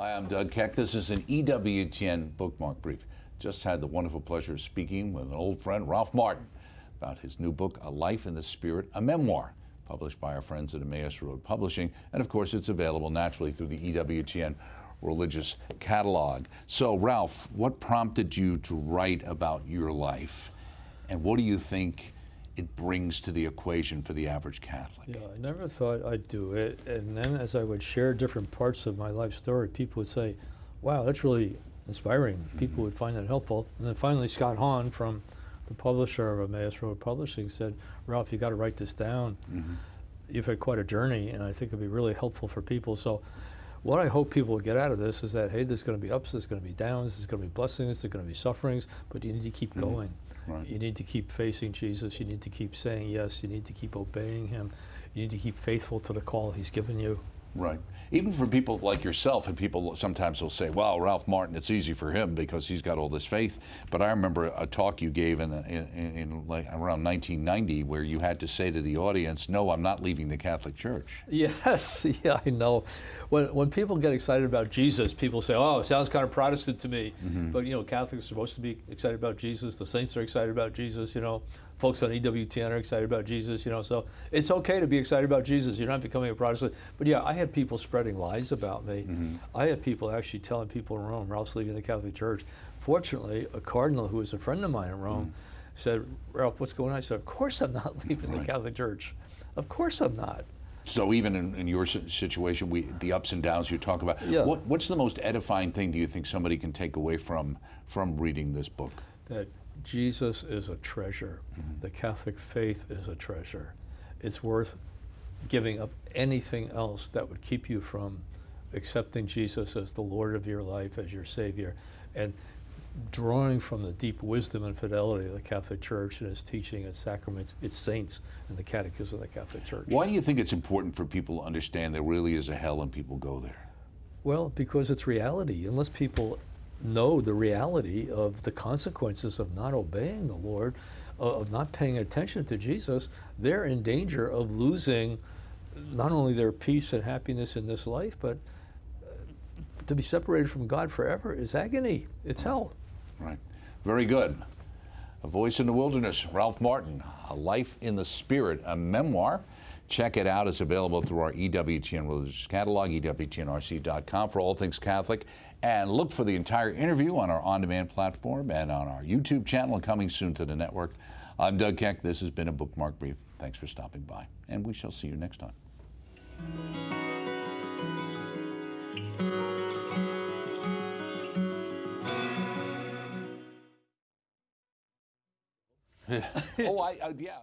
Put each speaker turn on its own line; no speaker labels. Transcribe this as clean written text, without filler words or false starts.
Hi, I'm Doug Keck. This is an EWTN Bookmark Brief. Just had the wonderful pleasure of speaking with an old friend, Ralph Martin, about his new book, A Life in the Spirit, a memoir, published by our friends at Emmaus Road Publishing. And of course, it's available naturally through the EWTN religious catalog. So, Ralph, what prompted you to write about your life? And what do you think it brings to the equation for the average Catholic?
Yeah, I never thought I'd do it. And then as I would share different parts of my life story, people would say, wow, that's really inspiring. People would find that helpful. And then finally, Scott Hahn from the publisher of Emmaus Road Publishing said, Ralph, you got to write this down. You've had quite a journey, and I think it'd be really helpful for people. So what I hope people will get out of this is that, hey, there's going to be ups, there's going to be downs, there's going to be blessings, there's going to be sufferings, but you need to keep going.
Right.
You need to keep facing Jesus. You need to keep saying yes. You need to keep obeying him. You need to keep faithful to the call he's given you.
Right. Even for people like yourself, and people sometimes will say, well, Ralph Martin, it's easy for him because he's got all this faith. But I remember a talk you gave in like around 1990 where you had to say to the audience, no, I'm not leaving the Catholic Church.
Yes, yeah, I know. When people get excited about Jesus, people say, oh, it sounds kind of Protestant to me. But, you know, Catholics are supposed to be excited about Jesus. The saints are excited about Jesus, you know. Folks on EWTN are excited about Jesus, you know. So it's okay to be excited about Jesus. You're not becoming a Protestant. But yeah, I had people spreading lies about me. I had people actually telling people in Rome, Ralph's leaving the Catholic Church. Fortunately, a cardinal who was a friend of mine in Rome said, Ralph, what's going on? I said, of course I'm not leaving the Catholic Church. Of course I'm not.
So even in your situation, the ups and downs you talk about, what's the most edifying thing do you think somebody can take away from reading this book?
That Jesus is a treasure. The Catholic faith is a treasure. It's worth giving up anything else that would keep you from accepting Jesus as the Lord of your life, as your Savior, and drawing from the deep wisdom and fidelity of the Catholic Church and its teaching, its sacraments, its saints, and the catechism of the Catholic Church.
Why do you think it's important for people to understand there really is a hell and people go there?
Well, because it's reality. Unless people know the reality of the consequences of not obeying the Lord, of not paying attention to Jesus, they're in danger of losing not only their peace and happiness in this life, but to be separated from God forever is agony. It's hell.
Right. Very good. A Voice in the Wilderness, Ralph Martin, A Life in the Spirit, a memoir. Check it out. It's available through our EWTN religious catalog, EWTNRC.com for all things Catholic. And look for the entire interview on our on-demand platform and on our YouTube channel, and coming soon to the network. I'm Doug Keck. This has been a Bookmark Brief. Thanks for stopping by, and we shall see you next time. Oh, yeah.